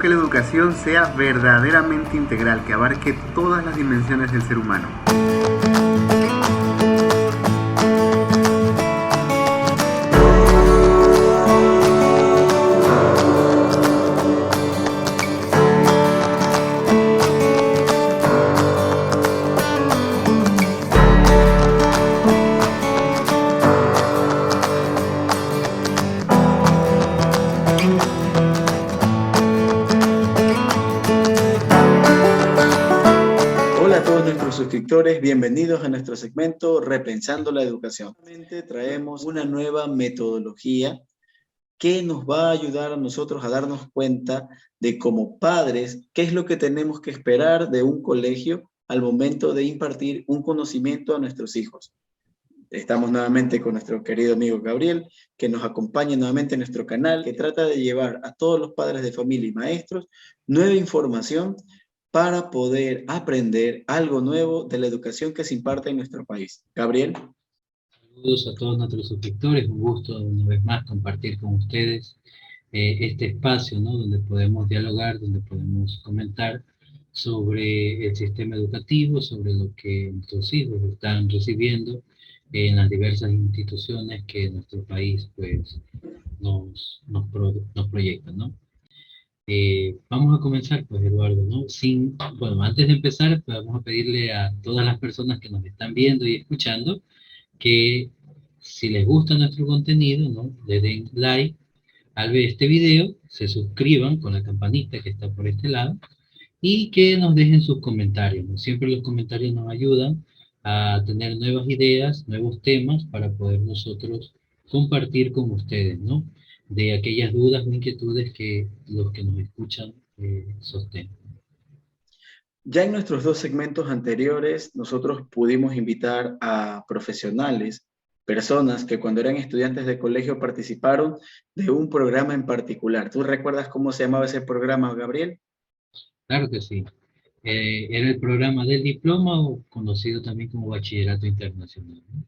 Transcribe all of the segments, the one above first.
que la educación sea verdaderamente integral, que abarque todas las dimensiones del ser humano. Hola a todos nuestros suscriptores, bienvenidos a nuestro segmento Repensando la Educación. Traemos una nueva metodología que nos va a ayudar a nosotros a darnos cuenta de como padres qué es lo que tenemos que esperar de un colegio al momento de impartir un conocimiento a nuestros hijos. Estamos nuevamente con nuestro querido amigo Gabriel, que nos acompaña nuevamente en nuestro canal, que trata de llevar a todos los padres de familia y maestros nueva información para poder aprender algo nuevo de la educación que se imparte en nuestro país. Gabriel. Saludos a todos nuestros suscriptores, un gusto una vez más compartir con ustedes este espacio, ¿no? Donde podemos dialogar, donde podemos comentar sobre el sistema educativo, sobre lo que nuestros hijos están recibiendo en las diversas instituciones que nuestro país pues, nos proyecta, ¿no? Vamos a comenzar, pues, Eduardo, ¿no? Bueno, antes de empezar, pues, vamos a pedirle a todas las personas que nos están viendo y escuchando que si les gusta nuestro contenido, ¿no? Le den like al ver este video, se suscriban con la campanita que está por este lado y que nos dejen sus comentarios, ¿no? Siempre los comentarios nos ayudan a tener nuevas ideas, nuevos temas para poder nosotros compartir con ustedes, ¿no? De aquellas dudas o inquietudes que los que nos escuchan sostengan. Ya en nuestros dos segmentos anteriores, nosotros pudimos invitar a profesionales, personas que cuando eran estudiantes de colegio participaron de un programa en particular. ¿Tú recuerdas cómo se llamaba ese programa, Gabriel? Claro que sí. Era el programa del diploma o conocido también como bachillerato internacional, ¿no?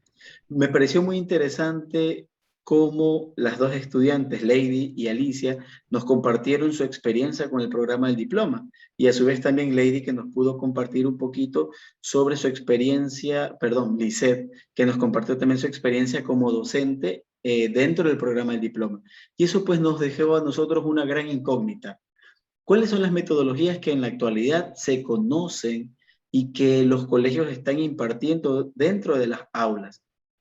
Me pareció muy interesante cómo las dos estudiantes, Lady y Alicia, nos compartieron su experiencia con el programa del diploma. Y a su vez también Lady que nos pudo compartir un poquito sobre su experiencia, perdón, Lisette, que nos compartió también su experiencia como docente dentro del programa del diploma. Y eso pues nos dejó a nosotros una gran incógnita. ¿Cuáles son las metodologías que en la actualidad se conocen y que los colegios están impartiendo dentro de las aulas?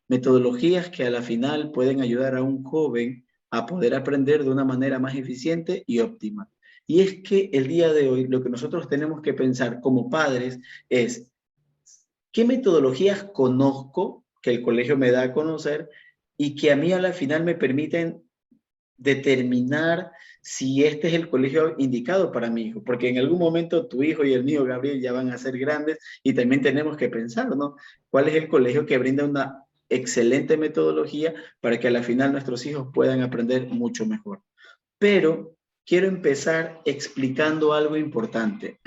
Metodologías que a la final pueden ayudar a un joven a poder aprender de una manera más eficiente y óptima. Y es que el día de hoy lo que nosotros tenemos que pensar como padres es, ¿qué metodologías conozco que el colegio me da a conocer y que a mí a la final me permiten determinar si este es el colegio indicado para mi hijo? Porque en algún momento tu hijo y el mío, Gabriel, ya van a ser grandes y también tenemos que pensar, ¿no? ¿Cuál es el colegio que brinda una excelente metodología para que a la final nuestros hijos puedan aprender mucho mejor? Pero quiero empezar explicando algo importante.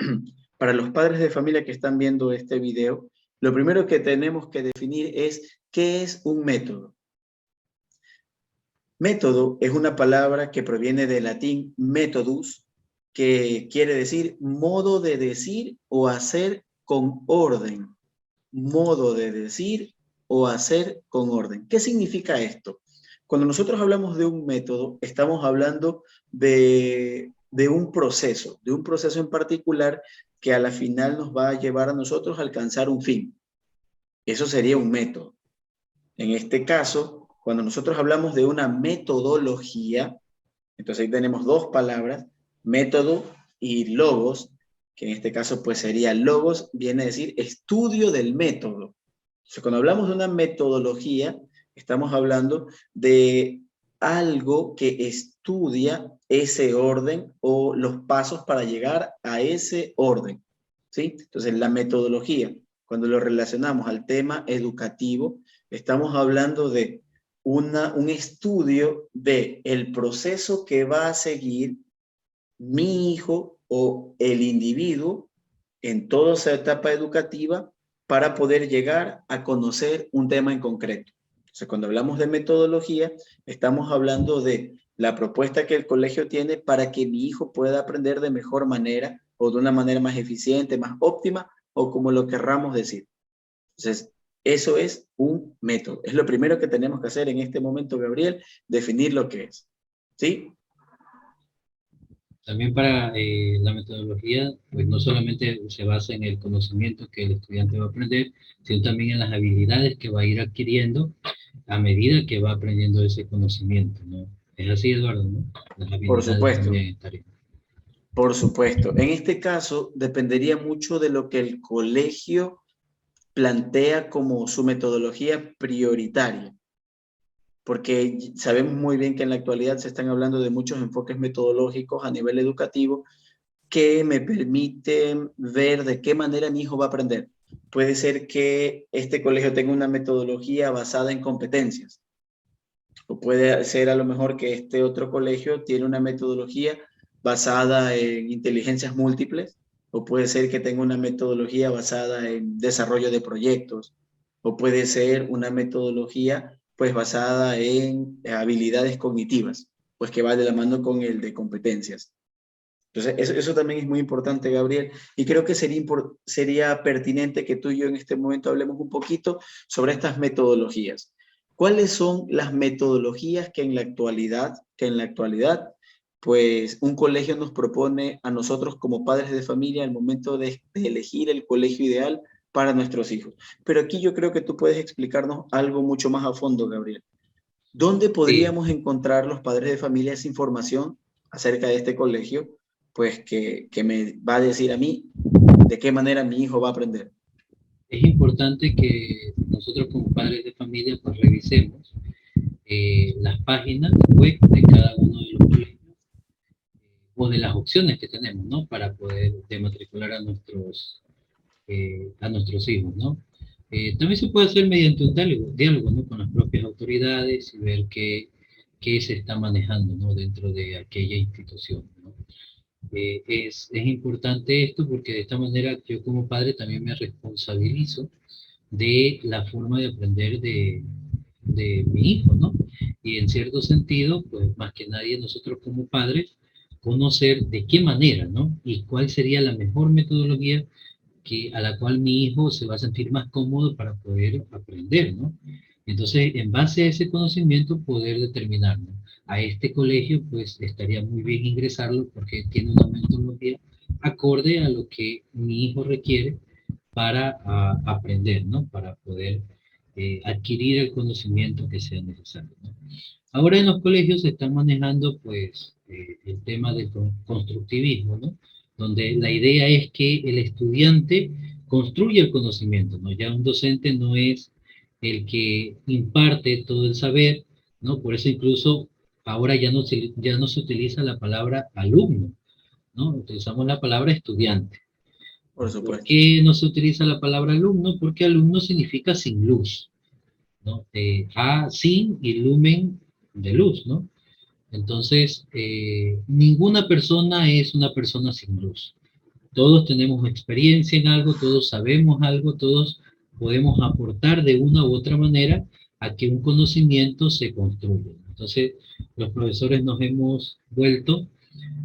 Para los padres de familia que están viendo este video, lo primero que tenemos que definir es qué es un método. Método es una palabra que proviene del latín methodus, que quiere decir modo de decir o hacer con orden. Modo de decir o hacer con orden. ¿Qué significa esto? Cuando nosotros hablamos de un método, estamos hablando de un proceso en particular que a la final nos va a llevar a nosotros a alcanzar un fin. Eso sería un método. En este caso, cuando nosotros hablamos de una metodología, entonces ahí tenemos dos palabras, método y logos, que en este caso pues sería logos, viene a decir estudio del método. Entonces, cuando hablamos de una metodología, estamos hablando de algo que estudia ese orden o los pasos para llegar a ese orden, ¿sí? Entonces, la metodología, cuando lo relacionamos al tema educativo, estamos hablando de un estudio del proceso que va a seguir mi hijo o el individuo en toda esa etapa educativa para poder llegar a conocer un tema en concreto. O sea, cuando hablamos de metodología, estamos hablando de la propuesta que el colegio tiene para que mi hijo pueda aprender de mejor manera o de una manera más eficiente, más óptima o como lo querramos decir. Entonces, eso es un método. Es lo primero que tenemos que hacer en este momento, Gabriel, definir lo que es. ¿Sí? También para la metodología, pues no solamente se basa en el conocimiento que el estudiante va a aprender, sino también en las habilidades que va a ir adquiriendo a medida que va aprendiendo ese conocimiento, ¿no? Es así, Eduardo, ¿no? Las Por habilidades supuesto. también estarían. Por supuesto. En este caso, dependería mucho de lo que el colegio plantea como su metodología prioritaria, porque sabemos muy bien que en la actualidad se están hablando de muchos enfoques metodológicos a nivel educativo que me permiten ver de qué manera mi hijo va a aprender. Puede ser que este colegio tenga una metodología basada en competencias, o puede ser a lo mejor que este otro colegio tiene una metodología basada en inteligencias múltiples, o puede ser que tenga una metodología basada en desarrollo de proyectos, o puede ser una metodología pues basada en habilidades cognitivas, pues que va de la mano con el de competencias. Entonces, eso también es muy importante, Gabriel, y creo que sería pertinente que tú y yo en este momento hablemos un poquito sobre estas metodologías. ¿Cuáles son las metodologías que en la actualidad, pues un colegio nos propone a nosotros como padres de familia al momento de elegir el colegio ideal para nuestros hijos? Pero aquí yo creo que tú puedes explicarnos algo mucho más a fondo, Gabriel. ¿Dónde Sí, podríamos encontrar los padres de familia esa información acerca de este colegio? Pues que me va a decir a mí de qué manera mi hijo va a aprender. es importante que nosotros como padres de familia pues revisemos las páginas web de cada uno de los colegios o de las opciones que tenemos, ¿no? Para poder matricular a nuestros hijos, ¿no? También se puede hacer mediante un diálogo, ¿no? Con las propias autoridades y ver qué se está manejando, ¿no? Dentro de aquella institución, ¿no? Es importante esto porque de esta manera yo como padre también me responsabilizo de la forma de aprender de mi hijo, ¿no? Y en cierto sentido, pues más que nadie nosotros como padres, conocer de qué manera, ¿no? Y cuál sería la mejor metodología a la cual mi hijo se va a sentir más cómodo para poder aprender, ¿no? Entonces, en base a ese conocimiento, poder determinar, ¿no? A este colegio, pues estaría muy bien ingresarlo porque tiene una metodología acorde a lo que mi hijo requiere para aprender, ¿no? Para poder adquirir el conocimiento que sea necesario, ¿no? Ahora en los colegios se están manejando pues el tema del constructivismo, ¿no? Donde la idea es que el estudiante construye el conocimiento, ¿no? Ya un docente no es el que imparte todo el saber, ¿no? Por eso incluso ahora ya no se utiliza la palabra alumno, ¿no? Utilizamos la palabra estudiante. Por ¿Por supuesto. qué no se utiliza la palabra alumno? Porque alumno significa sin luz, ¿no? Sin y lumen de luz, ¿no? Entonces, ninguna persona es una persona sin luz. Todos tenemos experiencia en algo, todos sabemos algo, todos podemos aportar de una u otra manera a que un conocimiento se construya. Entonces, los profesores nos hemos vuelto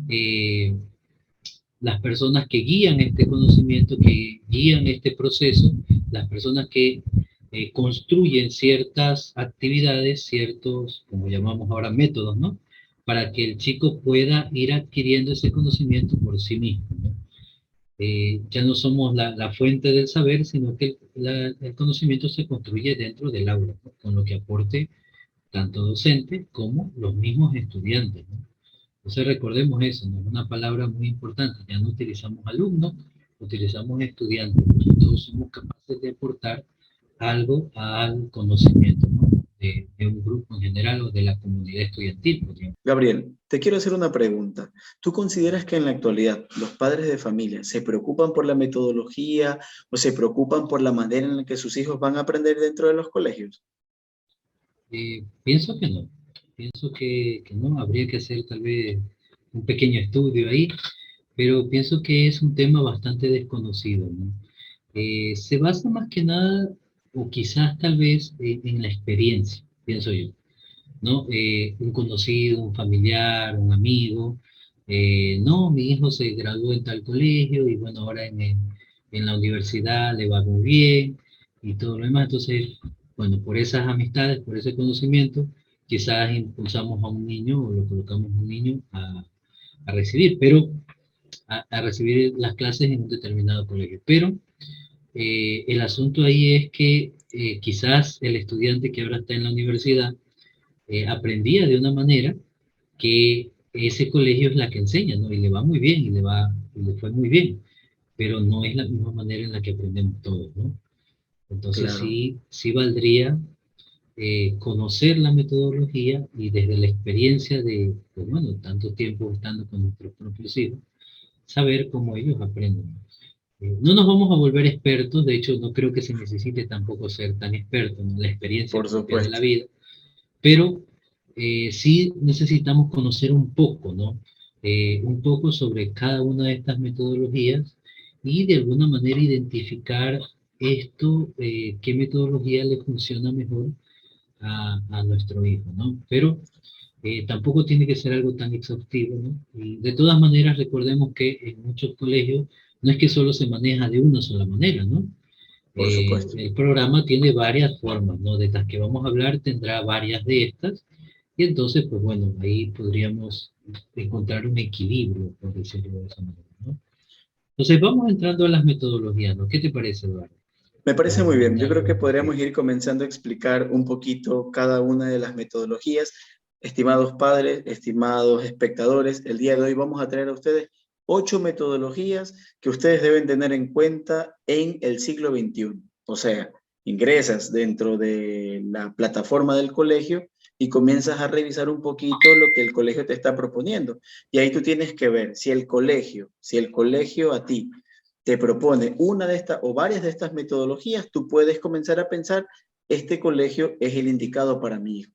eh, las personas que guían este conocimiento, que guían este proceso, las personas que construyen ciertas actividades, ciertos, como llamamos ahora, métodos, ¿no? Para que el chico pueda ir adquiriendo ese conocimiento por sí mismo, ¿no? Ya no somos la fuente del saber, sino que el conocimiento se construye dentro del aula, ¿no? Con lo que aporte tanto docente como los mismos estudiantes, ¿no? Entonces recordemos eso, ¿no? Es una palabra muy importante. Ya no utilizamos alumnos, utilizamos estudiantes, porque todos somos capaces de aportar algo al conocimiento, ¿no? De un grupo en general o de la comunidad estudiantil, podríamos. Gabriel, te quiero hacer una pregunta. ¿Tú consideras que en la actualidad los padres de familia se preocupan por la metodología o se preocupan por la manera en la que sus hijos van a aprender dentro de los colegios? Pienso que no, pienso que no, habría que hacer tal vez un pequeño estudio ahí, pero pienso que es un tema bastante desconocido, ¿no? Se basa más que nada, o quizás tal vez, en la experiencia, pienso yo. ¿no? Un conocido, un familiar, un amigo, no, mi hijo se graduó en tal colegio y bueno, ahora en la universidad le va muy bien y todo lo demás. Entonces, bueno, por esas amistades, por ese conocimiento, quizás impulsamos a un niño o lo colocamos a un niño a recibir, pero a recibir las clases en un determinado colegio. Pero el asunto ahí es que quizás el estudiante que ahora está en la universidad aprendía de una manera que ese colegio es la que enseña, ¿no? Y le va muy bien, y le fue muy bien, pero no es la misma manera en la que aprendemos todos, ¿no? Entonces Claro. sí, sí valdría conocer la metodología y desde la experiencia de, pues bueno, tanto tiempo estando con nuestros propios hijos, saber cómo ellos aprenden. No nos vamos a volver expertos, de hecho no creo que se necesite tampoco ser tan experto en la experiencia Por propia de la supuesto. vida, pero sí necesitamos conocer un poco, ¿no? Un poco sobre cada una de estas metodologías y de alguna manera identificar esto, qué metodología le funciona mejor a nuestro hijo, ¿no? Pero tampoco tiene que ser algo tan exhaustivo, ¿no? Y de todas maneras, recordemos que en muchos colegios no es que solo se maneja de una sola manera, ¿no? Por supuesto. El programa tiene varias formas, ¿no? De las que vamos a hablar tendrá varias de estas, y entonces, pues bueno, ahí podríamos encontrar un equilibrio, por decirlo de esa manera, ¿no? Entonces, vamos entrando a las metodologías, ¿no? ¿Qué te parece, Eduardo? Me parece Para muy bien. Yo creo comentarlo que un podríamos poquito. ir comenzando a explicar un poquito cada una de las metodologías. Estimados padres, estimados espectadores, el día de hoy vamos a traer a ustedes 8 metodologías que ustedes deben tener en cuenta en el siglo XXI. O sea, ingresas dentro de la plataforma del colegio y comienzas a revisar un poquito lo que el colegio te está proponiendo. Y ahí tú tienes que ver si el colegio a ti te propone una de estas o varias de estas metodologías, tú puedes comenzar a pensar, este colegio es el indicado para mi hijo.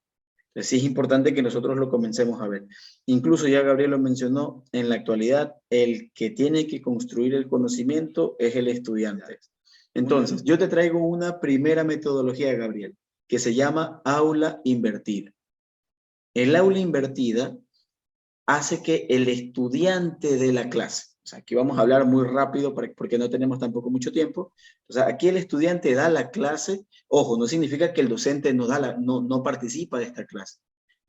Entonces, sí es importante que nosotros lo comencemos a ver. Incluso ya Gabriel lo mencionó, en la actualidad el que tiene que construir el conocimiento es el estudiante. Entonces, yo te traigo una primera metodología, Gabriel, que se llama aula invertida. El aula invertida hace que el estudiante de la clase, o sea, aquí vamos a hablar muy rápido porque no tenemos tampoco mucho tiempo, o sea, aquí el estudiante da la clase, ojo, no significa que el docente no participa de esta clase.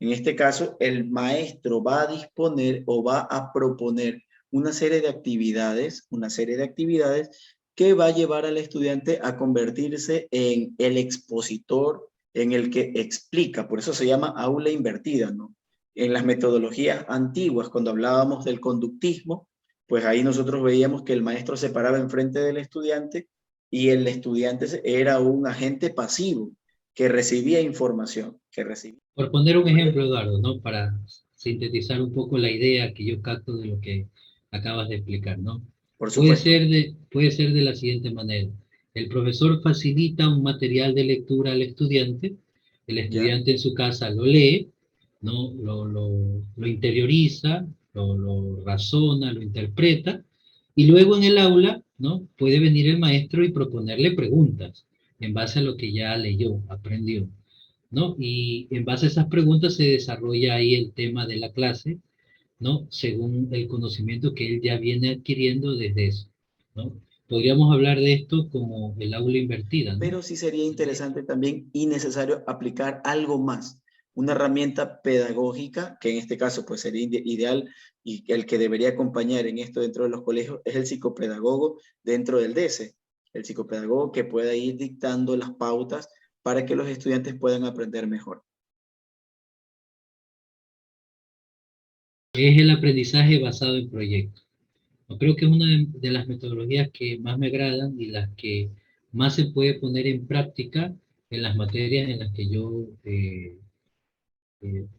En este caso, el maestro va a disponer o va a proponer una serie de actividades que va a llevar al estudiante a convertirse en el expositor, en el que explica, por eso se llama aula invertida, ¿no? En las metodologías antiguas, cuando hablábamos del conductismo, pues ahí nosotros veíamos que el maestro se paraba enfrente del estudiante y el estudiante era un agente pasivo que recibía información, que recibía. Por poner un ejemplo, Eduardo, ¿no? Para sintetizar un poco la idea que yo capto de lo que acabas de explicar, ¿no? Por supuesto. Puede ser de la siguiente manera. El profesor facilita un material de lectura al estudiante, el ¿Ya? estudiante en su casa lo lee, ¿no? Lo interioriza, lo razona, lo interpreta, y luego en el aula, ¿no? Puede venir el maestro y proponerle preguntas en base a lo que ya leyó, aprendió. ¿No? Y en base a esas preguntas se desarrolla ahí el tema de la clase, ¿no? Según el conocimiento que él ya viene adquiriendo desde eso, ¿no? Podríamos hablar de esto como el aula invertida, ¿no? Pero sí sería interesante también y necesario aplicar algo más, una herramienta pedagógica, que en este caso pues sería ideal y el que debería acompañar en esto dentro de los colegios es el psicopedagogo dentro del DESE, el psicopedagogo que pueda ir dictando las pautas para que los estudiantes puedan aprender mejor. Es el aprendizaje basado en proyectos. Yo creo que es una de las metodologías que más me agradan y las que más se puede poner en práctica en las materias en las que yo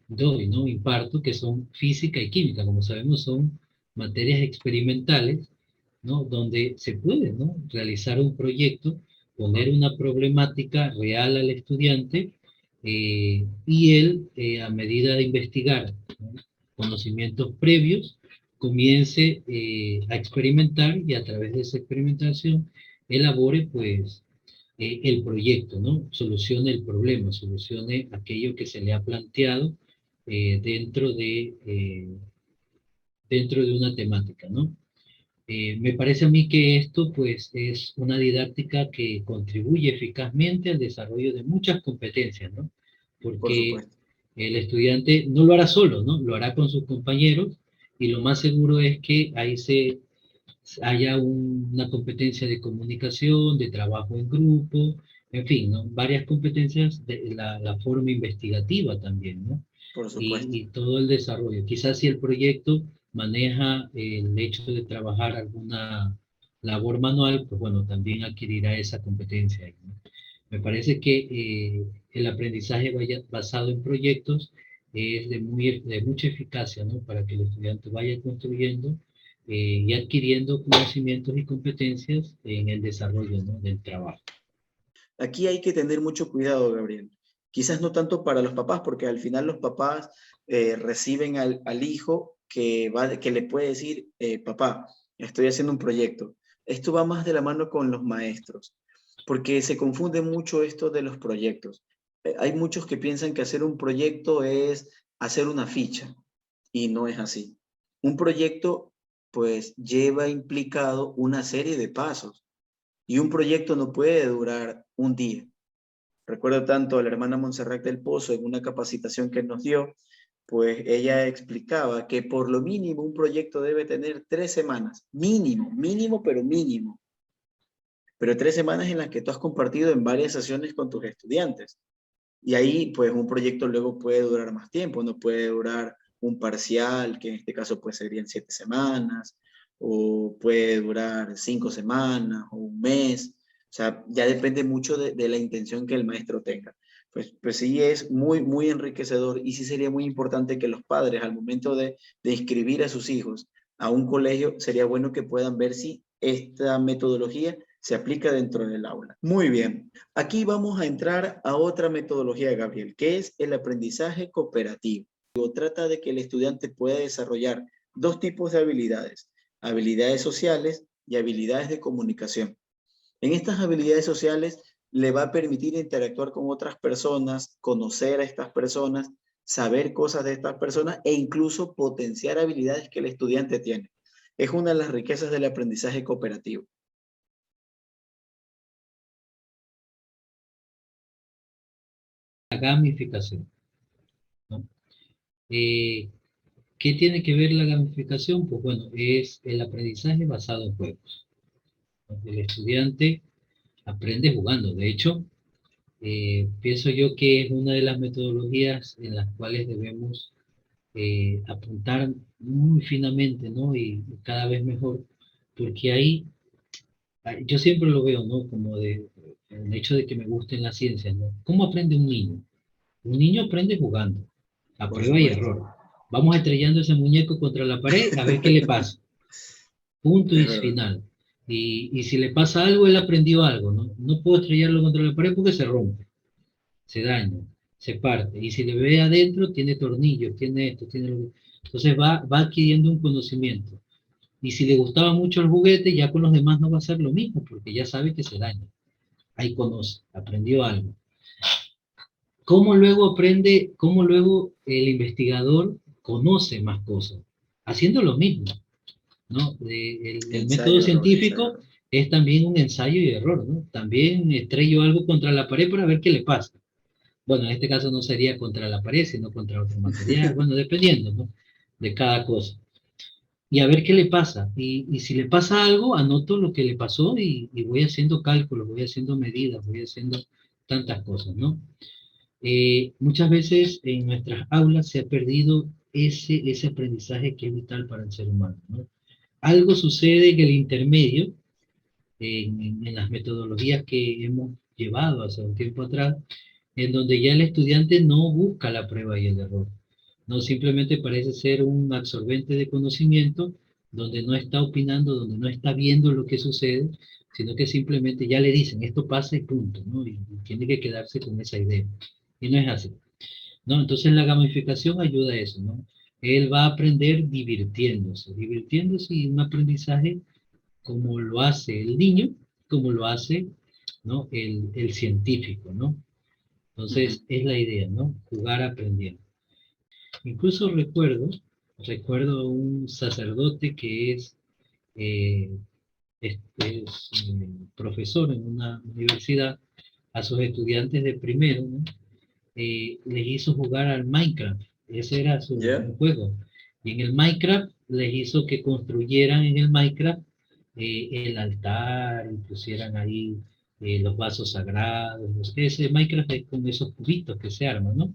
doy, ¿no? Imparto, que son física y química. Como sabemos, son materias experimentales, ¿no? Donde se puede, ¿no? Realizar un proyecto, poner una problemática real al estudiante y él, a medida de investigar, ¿no? Conocimientos previos, comience a experimentar y a través de esa experimentación elabore, pues, el proyecto, ¿no? Solucione el problema, solucione aquello que se le ha planteado eh, dentro de, eh, dentro de una temática, ¿no? Me parece a mí que esto pues es una didáctica que contribuye eficazmente al desarrollo de muchas competencias, ¿no? Por Porque supuesto. el estudiante no lo hará solo, ¿no? Lo hará con sus compañeros y lo más seguro es que ahí haya una competencia de comunicación, de trabajo en grupo, en fin, ¿no? Varias competencias de la forma investigativa también, ¿no? Por supuesto. Y todo el desarrollo. Quizás si el proyecto maneja el hecho de trabajar alguna labor manual, pues bueno, también adquirirá esa competencia ahí, ¿no? Me parece que el aprendizaje basado en proyectos es de mucha eficacia, ¿no? Para que el estudiante vaya construyendo y adquiriendo conocimientos y competencias en el desarrollo, ¿no? Del trabajo. Aquí hay que tener mucho cuidado, Gabriel. Quizás no tanto para los papás, porque al final los papás reciben al hijo que le puede decir, papá, estoy haciendo un proyecto. Esto va más de la mano con los maestros, porque se confunde mucho esto de los proyectos. Hay muchos que piensan que hacer un proyecto es hacer una ficha, y no es así. Un proyecto, pues, lleva implicado una serie de pasos. Y un proyecto no puede durar un día. Recuerdo tanto a la hermana Montserrat del Pozo en una capacitación que nos dio, pues ella explicaba que por lo mínimo un proyecto debe tener 3 semanas, mínimo, mínimo, pero mínimo. Pero 3 semanas en las que tú has compartido en varias sesiones con tus estudiantes. Y ahí, pues un proyecto luego puede durar más tiempo, no puede durar un parcial, que en este caso pues serían 7 semanas, o puede durar 5 semanas, o un mes. O sea, ya depende mucho de la intención que el maestro tenga. Pues sí es muy, muy enriquecedor y sí sería muy importante que los padres al momento de inscribir a sus hijos a un colegio, sería bueno que puedan ver si esta metodología se aplica dentro del aula. Muy bien. Aquí vamos a entrar a otra metodología, Gabriel, que es el aprendizaje cooperativo. Trata de que el estudiante pueda desarrollar dos tipos de habilidades, habilidades sociales y habilidades de comunicación. En estas habilidades sociales le va a permitir interactuar con otras personas, conocer a estas personas, saber cosas de estas personas e incluso potenciar habilidades que el estudiante tiene. Es una de las riquezas del aprendizaje cooperativo. La gamificación, ¿no? Eh, ¿Qué tiene que ver la gamificación? Pues bueno, es el aprendizaje basado en juegos, ¿no? El estudiante aprende jugando. De hecho, pienso yo que es una de las metodologías en las cuales debemos apuntar muy finamente, ¿no? Y cada vez mejor, porque ahí, yo siempre lo veo, ¿no? Como de el hecho de que me gusten las ciencias, ¿no? ¿Cómo aprende un niño? Un niño aprende jugando, a Por prueba y supuesto. error. Vamos estrellando ese muñeco contra la pared a ver qué le pasa. Punto Es y verdad. final. Y si le pasa algo, él aprendió algo, ¿no? No puedo estrellarlo contra la pared porque se rompe, se daña, se parte. Y si le ve adentro, tiene tornillos, tiene esto, tiene lo que... Entonces va adquiriendo un conocimiento. Y si le gustaba mucho el juguete, ya con los demás no va a ser lo mismo, porque ya sabe que se daña. Ahí conoce, aprendió algo. Cómo luego el investigador conoce más cosas? Haciendo lo mismo, ¿no? El método Ensayo, error, ensayo, científico error. es también un ensayo y error, ¿no? También estrello algo contra la pared para ver qué le pasa. Bueno, en este caso no sería contra la pared, sino contra otro material, bueno, dependiendo, ¿no? De cada cosa. Y a ver qué le pasa. Y si le pasa algo, anoto lo que le pasó y voy haciendo cálculos, voy haciendo medidas, voy haciendo tantas cosas, ¿no? Muchas veces en nuestras aulas se ha perdido ese aprendizaje que es vital para el ser humano, ¿no? Algo sucede en el intermedio, en las metodologías que hemos llevado hace un tiempo atrás, en donde ya el estudiante no busca la prueba y el error, no simplemente parece ser un absorbente de conocimiento donde no está opinando, donde no está viendo lo que sucede, sino que simplemente ya le dicen esto pasa y punto, ¿no? Y tiene que quedarse con esa idea. Y no es así, ¿no? Entonces la gamificación ayuda a eso, ¿no? Él va a aprender divirtiéndose y un aprendizaje como lo hace el niño, como lo hace ¿no? El científico, ¿no? Entonces, es la idea, ¿no? Jugar aprendiendo. Incluso recuerdo a un sacerdote que eh, es profesor en una universidad, a sus estudiantes de primero, ¿no? Les hizo jugar al Minecraft. Ese era ¿Ya? un juego. Y en el Minecraft les hizo que construyeran en el Minecraft el altar, y pusieran ahí los vasos sagrados. Ese Minecraft es con esos cubitos que se arman, ¿no?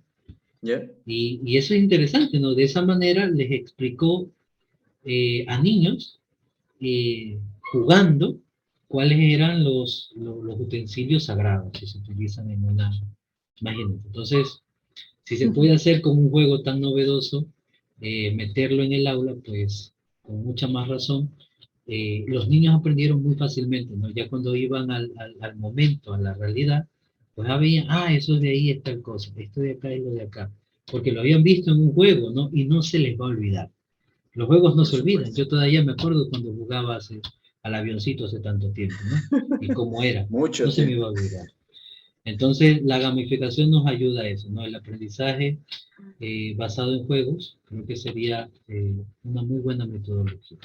¿Ya? Y eso es interesante, ¿no? De esa manera les explicó a niños jugando cuáles eran los utensilios sagrados que se utilizan en una, imagínate. Entonces, si se puede hacer con un juego tan novedoso, meterlo en el aula, pues con mucha más razón, los niños aprendieron muy fácilmente, ¿no? Ya cuando iban al momento, a la realidad, pues había, eso de ahí está el cosa, esto de acá y lo de acá, porque lo habían visto en un juego, ¿no? Y no se les va a olvidar. Los juegos no Por se olvidan. supuesto. Yo todavía me acuerdo cuando jugaba al avioncito hace tanto tiempo, ¿no? Y cómo era. No Mucho se me iba tiempo. a olvidar. Entonces, la gamificación nos ayuda a eso, ¿no? El aprendizaje basado en juegos, creo que sería una muy buena metodología.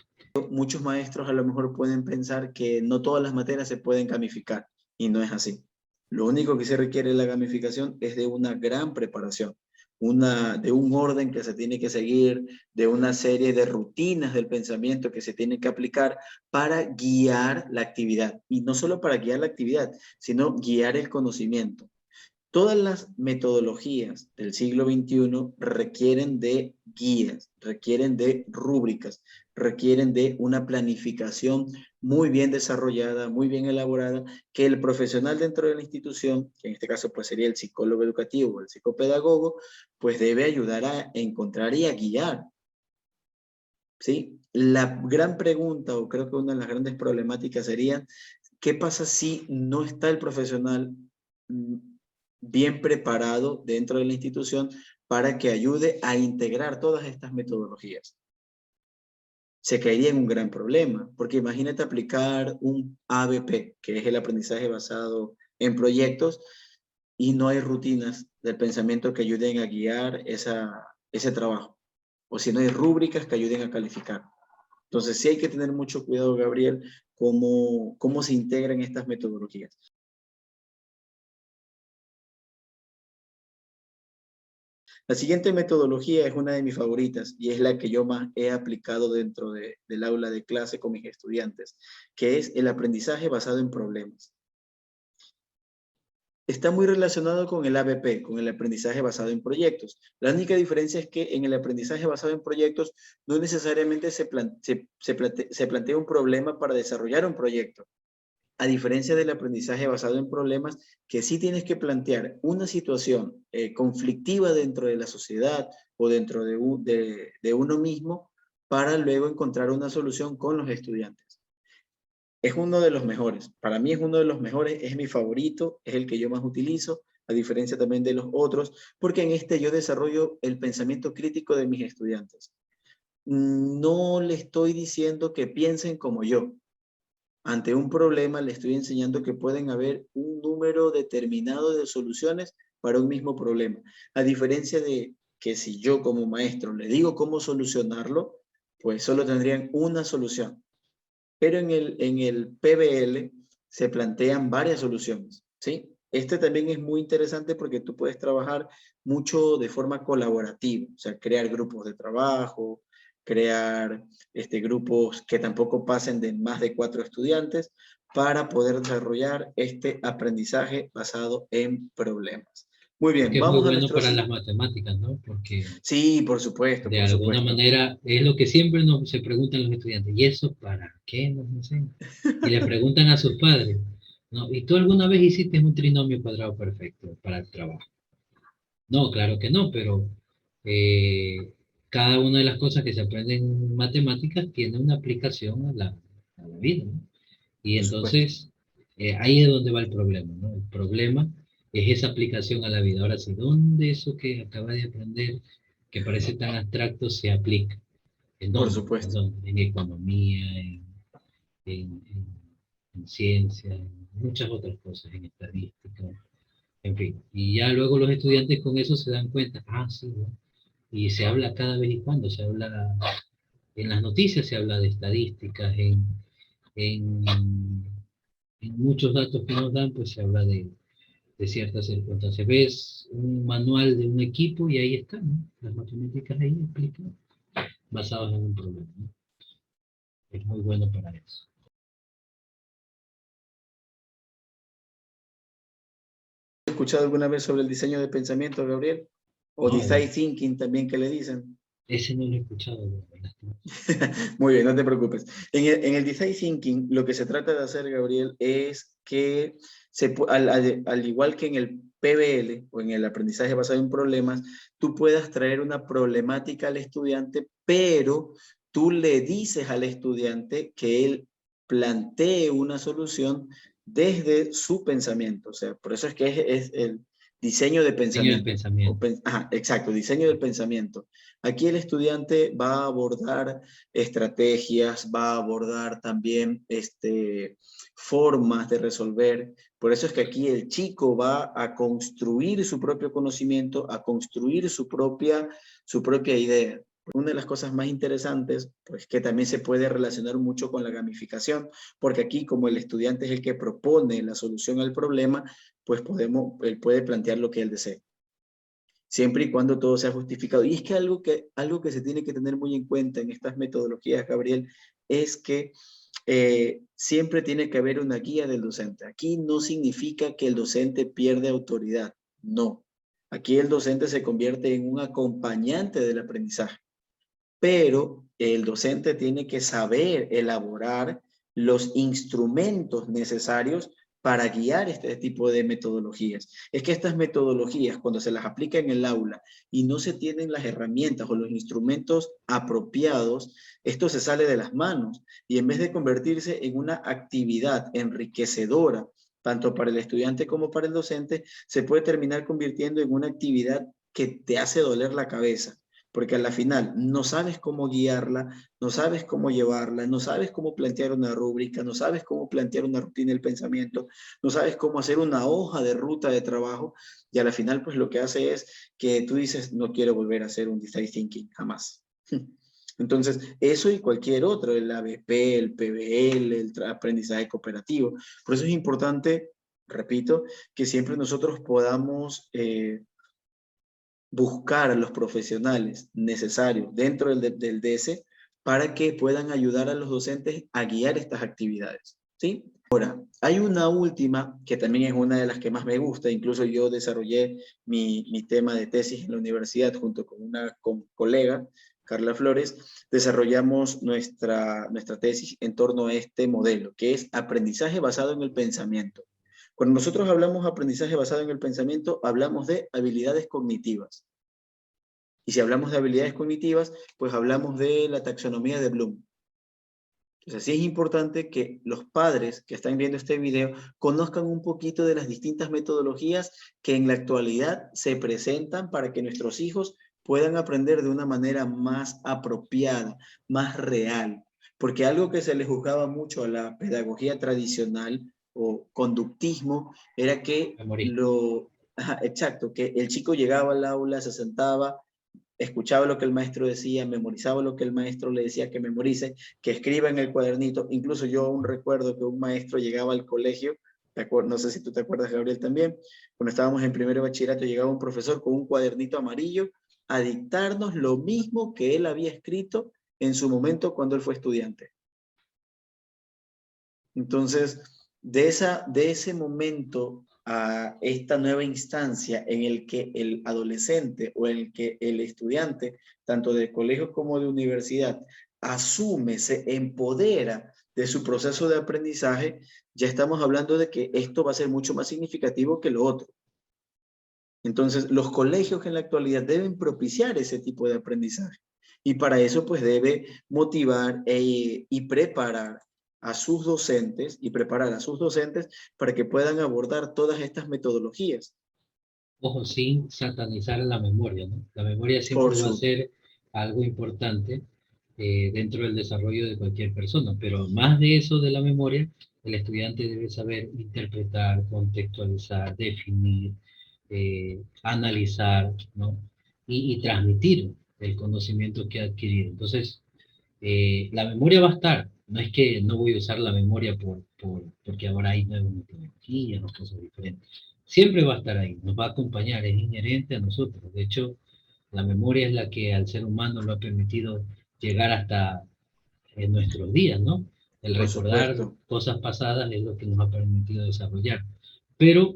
Muchos maestros a lo mejor pueden pensar que no todas las materias se pueden gamificar y no es así. Lo único que se requiere de la gamificación es de una gran preparación, de un orden que se tiene que seguir, de una serie de rutinas del pensamiento que se tiene que aplicar para guiar la actividad. Y no solo para guiar la actividad, sino guiar el conocimiento. Todas las metodologías del siglo XXI requieren de guías, requieren de rúbricas, requieren de una planificación muy bien desarrollada, muy bien elaborada, que el profesional dentro de la institución, que en este caso pues sería el psicólogo educativo o el psicopedagogo, pues debe ayudar a encontrar y a guiar, ¿sí? La gran pregunta, o creo que una de las grandes problemáticas sería, ¿qué pasa si no está el profesional mm, bien preparado dentro de la institución para que ayude a integrar todas estas metodologías? Se caería en un gran problema, porque imagínate aplicar un ABP, que es el aprendizaje basado en proyectos, y no hay rutinas del pensamiento que ayuden a guiar ese trabajo, o si no hay rúbricas que ayuden a calificar. Entonces sí hay que tener mucho cuidado, Gabriel, cómo se integran estas metodologías. La siguiente metodología es una de mis favoritas y es la que yo más he aplicado dentro del aula de clase con mis estudiantes, que es el aprendizaje basado en problemas. Está muy relacionado con el ABP, con el aprendizaje basado en proyectos. La única diferencia es que en el aprendizaje basado en proyectos no necesariamente se plantea un problema para desarrollar un proyecto. A diferencia del aprendizaje basado en problemas, que sí tienes que plantear una situación conflictiva dentro de la sociedad o dentro de uno mismo para luego encontrar una solución con los estudiantes. Es uno de los mejores. Para mí es uno de los mejores, es mi favorito, es el que yo más utilizo, a diferencia también de los otros, porque en este yo desarrollo el pensamiento crítico de mis estudiantes. No le estoy diciendo que piensen como yo. Ante un problema le estoy enseñando que pueden haber un número determinado de soluciones para un mismo problema. A diferencia de que si yo como maestro le digo cómo solucionarlo, pues solo tendrían una solución. Pero en el PBL se plantean varias soluciones, ¿sí? Este también es muy interesante porque tú puedes trabajar mucho de forma colaborativa, o sea, crear grupos de trabajo, crear grupos que tampoco pasen de más de 4 estudiantes para poder desarrollar este aprendizaje basado en problemas. Muy Es bien, que es muy vamos a bueno nuestro para las siguiente. matemáticas, ¿no? Porque Sí, por supuesto, de por alguna supuesto. manera es lo que siempre nos se preguntan los estudiantes, ¿y eso para qué nos enseñan? Y le preguntan a sus padres, ¿no? ¿Y tú alguna vez hiciste un trinomio cuadrado perfecto para el trabajo? No, claro que no, pero eh, cada una de las cosas que se aprenden en matemáticas tiene una aplicación a la vida, ¿no? Y Por supuesto. entonces ahí es donde va el problema, ¿no? El problema es esa aplicación a la vida. Ahora sí, ¿dónde eso que acaba de aprender, que parece tan abstracto, se aplica? ¿En Por dónde? ¿En supuesto. dónde? En economía, en ciencia, muchas otras cosas en estadística, en fin. Y ya luego los estudiantes con eso se dan cuenta, sí, ¿no? Y se habla cada vez y cuando, se habla, en las noticias se habla de estadísticas, en, en muchos datos que nos dan, pues se habla de ciertas circunstancias. Ves un manual de un equipo y ahí están, ¿no? Las matemáticas ahí explican, basadas en un problema, ¿no? Es muy bueno para eso. ¿Has escuchado alguna vez sobre el diseño de pensamiento, Gabriel? O No, design thinking también que le dicen. ese no lo he escuchado. Muy bien, no te preocupes. En el design thinking, lo que se trata de hacer, Gabriel, es que al igual que en el PBL o en el aprendizaje basado en problemas, tú puedas traer una problemática al estudiante, pero tú le dices al estudiante que él plantee una solución desde su pensamiento. O sea, por eso es que es el diseño de Diseño del pensamiento. pensamiento. Exacto, diseño del pensamiento. Aquí el estudiante va a abordar estrategias, va a abordar también formas de resolver. Por eso es que aquí el chico va a construir su propio conocimiento, a construir su propia idea. Una de las cosas más interesantes, pues que también se puede relacionar mucho con la gamificación, porque aquí como el estudiante es el que propone la solución al problema, pues él puede plantear lo que él desee, siempre y cuando todo sea justificado. Y es que algo que se tiene que tener muy en cuenta en estas metodologías, Gabriel, es que siempre tiene que haber una guía del docente. Aquí no significa que el docente pierde autoridad, no. Aquí el docente se convierte en un acompañante del aprendizaje, pero el docente tiene que saber elaborar los instrumentos necesarios para guiar este tipo de metodologías. Es que estas metodologías, cuando se las aplica en el aula y no se tienen las herramientas o los instrumentos apropiados, esto se sale de las manos y en vez de convertirse en una actividad enriquecedora, tanto para el estudiante como para el docente, se puede terminar convirtiendo en una actividad que te hace doler la cabeza, porque a la final no sabes cómo guiarla, no sabes cómo llevarla, no sabes cómo plantear una rúbrica, no sabes cómo plantear una rutina del pensamiento, no sabes cómo hacer una hoja de ruta de trabajo, y a la final pues lo que hace es que tú dices, no quiero volver a hacer un design thinking, jamás. Entonces, eso y cualquier otro, el ABP, el PBL, el aprendizaje cooperativo. Por eso es importante, repito, que siempre nosotros podamos buscar a los profesionales necesarios dentro del DS para que puedan ayudar a los docentes a guiar estas actividades, ¿sí? Ahora, hay una última que también es una de las que más me gusta, incluso yo desarrollé mi tema de tesis en la universidad junto con una colega, Carla Flores, desarrollamos nuestra tesis en torno a este modelo, que es aprendizaje basado en el pensamiento. Cuando nosotros hablamos de aprendizaje basado en el pensamiento, hablamos de habilidades cognitivas. Y si hablamos de habilidades cognitivas, pues hablamos de la taxonomía de Bloom. Entonces, sí es importante que los padres que están viendo este video conozcan un poquito de las distintas metodologías que en la actualidad se presentan para que nuestros hijos puedan aprender de una manera más apropiada, más real. Porque algo que se le juzgaba mucho a la pedagogía tradicional o conductismo era que exacto, que el chico llegaba al aula, se sentaba, escuchaba lo que el maestro decía, memorizaba lo que el maestro le decía que memorice, que escriba en el cuadernito. Incluso yo aún recuerdo que un maestro llegaba al colegio, no sé si tú te acuerdas, Gabriel, también, cuando estábamos en primero de bachillerato, llegaba un profesor con un cuadernito amarillo a dictarnos lo mismo que él había escrito en su momento cuando él fue estudiante. Entonces, de ese momento a esta nueva instancia en el que el adolescente o en el que el estudiante, tanto de colegio como de universidad, asume, se empodera de su proceso de aprendizaje, ya estamos hablando de que esto va a ser mucho más significativo que lo otro. Entonces, los colegios en la actualidad deben propiciar ese tipo de aprendizaje. Y para eso, pues, debe motivar y preparar a sus docentes para que puedan abordar todas estas metodologías. Ojo, sin satanizar la memoria, ¿no? La memoria siempre va a ser algo importante dentro del desarrollo de cualquier persona, pero más de eso de la memoria el estudiante debe saber interpretar, contextualizar, definir, analizar, ¿no? Y transmitir el conocimiento que ha adquirido. Entonces, la memoria va a estar. No es que no voy a usar la memoria porque ahora hay nuevas metodologías o cosas diferentes. Siempre va a estar ahí, nos va a acompañar, es inherente a nosotros. De hecho, la memoria es la que al ser humano lo ha permitido llegar hasta en nuestros días, ¿no? El Por recordar supuesto. cosas pasadas es lo que nos ha permitido desarrollar. Pero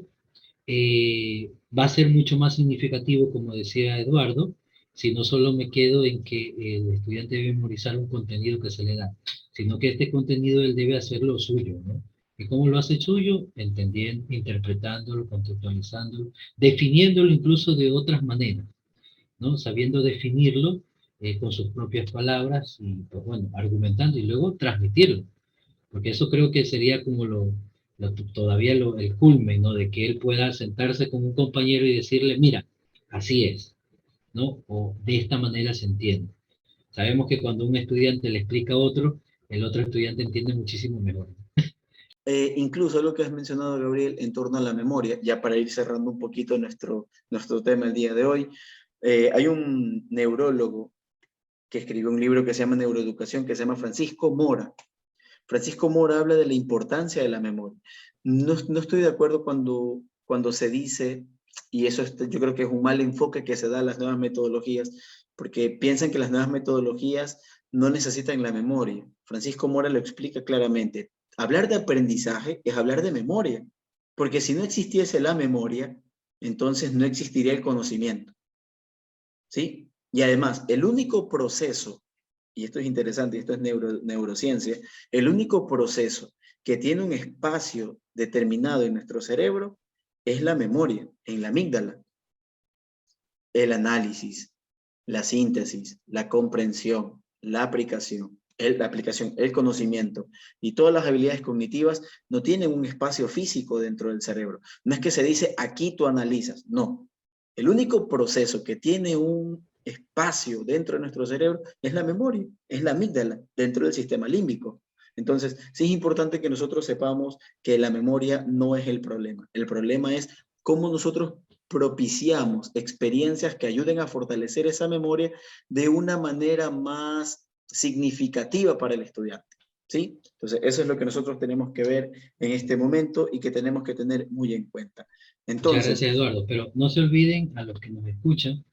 va a ser mucho más significativo, como decía Eduardo, si no solo me quedo en que el estudiante debe memorizar un contenido que se le da, sino que este contenido él debe hacerlo suyo, ¿no? ¿Y cómo lo hace suyo? Entendiendo, interpretándolo, contextualizándolo, definiéndolo incluso de otras maneras, ¿no? Sabiendo definirlo con sus propias palabras y, pues bueno, argumentando y luego transmitirlo. Porque eso creo que sería como todavía el culmen, ¿no? De que él pueda sentarse con un compañero y decirle, mira, así es, ¿no? O de esta manera se entiende. Sabemos que cuando un estudiante le explica a otro, el otro estudiante entiende muchísimo mejor. Incluso lo que has mencionado, Gabriel, en torno a la memoria, ya para ir cerrando un poquito nuestro tema el día de hoy, hay un neurólogo que escribió un libro que se llama Neuroeducación, que se llama Francisco Mora. Francisco Mora habla de la importancia de la memoria. No estoy de acuerdo cuando se dice, y eso yo creo que es un mal enfoque que se da a las nuevas metodologías, porque piensan que las nuevas metodologías no necesitan la memoria. Francisco Mora lo explica claramente. Hablar de aprendizaje es hablar de memoria, porque si no existiese la memoria, entonces no existiría el conocimiento. ¿Sí? Y además, el único proceso, y esto es interesante, esto es neurociencia, el único proceso que tiene un espacio determinado en nuestro cerebro es la memoria, en la amígdala. El análisis, la síntesis, la comprensión, el conocimiento y todas las habilidades cognitivas no tienen un espacio físico dentro del cerebro. No es que se dice aquí tú analizas, no. El único proceso que tiene un espacio dentro de nuestro cerebro es la memoria, es la amígdala dentro del sistema límbico. Entonces, sí es importante que nosotros sepamos que la memoria no es el problema. El problema es cómo nosotros propiciamos experiencias que ayuden a fortalecer esa memoria de una manera más significativa para el estudiante. ¿Sí? Entonces, eso es lo que nosotros tenemos que ver en este momento y que tenemos que tener muy en cuenta. Muchas Entonces, gracias, Eduardo. Pero no se olviden a los que nos escuchan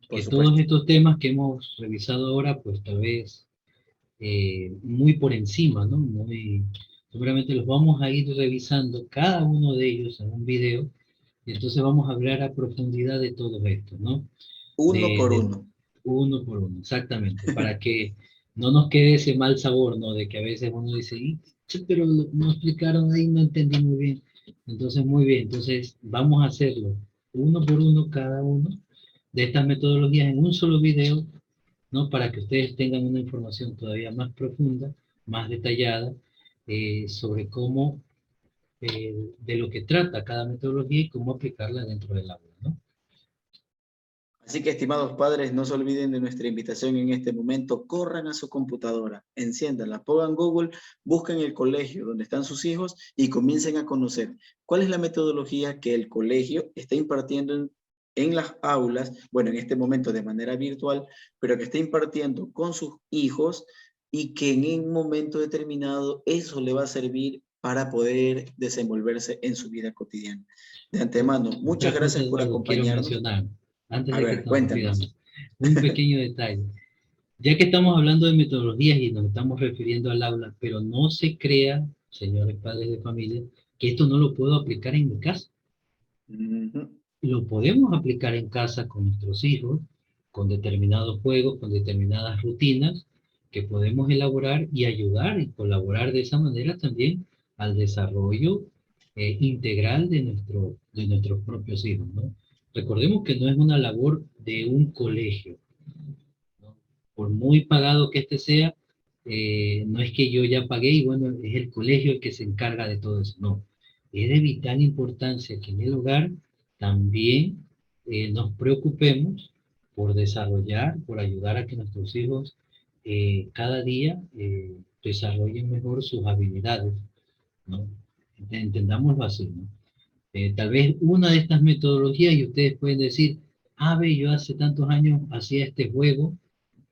por que todos supuesto. estos temas que hemos revisado ahora, pues tal vez muy por encima, ¿no? Seguramente los vamos a ir revisando cada uno de ellos en un video y entonces vamos a hablar a profundidad de todo esto, ¿no? Uno por De uno. uno por uno, exactamente, para que no nos quede ese mal sabor, ¿no? De que a veces uno dice, "Che, pero no explicaron ahí, no entendí muy bien". Entonces, muy bien, entonces vamos a hacerlo uno por uno cada uno de estas metodologías en un solo video, ¿no? Para que ustedes tengan una información todavía más profunda, más detallada, sobre cómo, de lo que trata cada metodología y cómo aplicarla dentro del aula, ¿no? Así que, estimados padres, no se olviden de nuestra invitación en este momento. Corran a su computadora, enciéndanla, pongan Google, busquen el colegio donde están sus hijos y comiencen a conocer cuál es la metodología que el colegio está impartiendo en las aulas, bueno, en este momento de manera virtual, pero que está impartiendo con sus hijos y que en un momento determinado eso le va a servir para poder desenvolverse en su vida cotidiana. De antemano, muchas Otra cosa, gracias por Eduardo, quiero acompañarnos. mencionar, antes A de que ver, nos cuéntanos. olvidemos, un pequeño detalle. Ya que estamos hablando de metodologías y nos estamos refiriendo al aula, pero no se crea, señores padres de familia, que esto no lo puedo aplicar en mi casa. Ujú. Lo podemos aplicar en casa con nuestros hijos, con determinados juegos, con determinadas rutinas que podemos elaborar y ayudar y colaborar de esa manera también al desarrollo integral de nuestros propios hijos, ¿no? Recordemos que no es una labor de un colegio, ¿no? Por muy pagado que este sea, no es que yo ya pagué y bueno, es el colegio el que se encarga de todo eso, no. Es de vital importancia que en el hogar también nos preocupemos por desarrollar, por ayudar a que nuestros hijos cada día desarrollen mejor sus habilidades, ¿no? Entendámoslo así, ¿no? Tal vez una de estas metodologías y ustedes pueden decir, ve, yo hace tantos años hacía este juego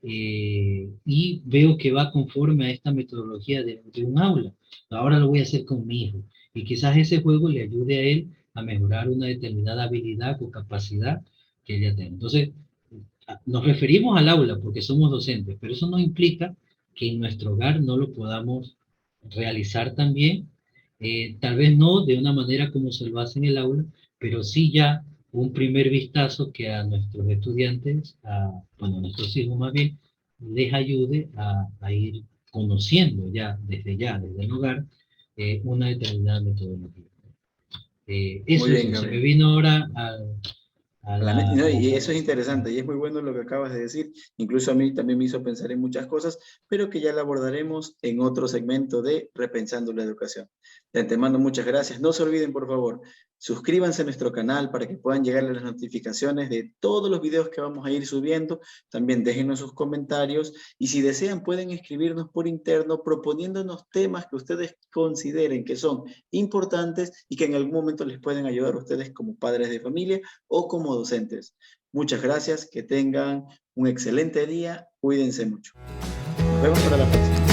y veo que va conforme a esta metodología de un aula. Ahora lo voy a hacer con mi hijo. Y quizás ese juego le ayude a él a mejorar una determinada habilidad o capacidad que ella tenga. Entonces, nos referimos al aula porque somos docentes, pero eso no implica que en nuestro hogar no lo podamos realizar también, tal vez no de una manera como se lo hace en el aula, pero sí ya un primer vistazo que a nuestros estudiantes, bueno, a nuestros hijos más bien, les ayude a ir conociendo desde el hogar, una determinada metodología. Muy Eso, bien, eso, se me Gabriel. vino ahora No, a la y eso es cabeza. interesante y es muy bueno lo que acabas de decir. Incluso a mí también me hizo pensar en muchas cosas, pero que ya la abordaremos en otro segmento de Repensando la Educación. De antemano, muchas gracias. No se olviden, por favor, suscríbanse a nuestro canal para que puedan llegarles las notificaciones de todos los videos que vamos a ir subiendo. También déjenos sus comentarios y si desean pueden escribirnos por interno proponiéndonos temas que ustedes consideren que son importantes y que en algún momento les pueden ayudar a ustedes como padres de familia o como docentes. Muchas gracias, que tengan un excelente día, cuídense mucho. Nos vemos para la próxima.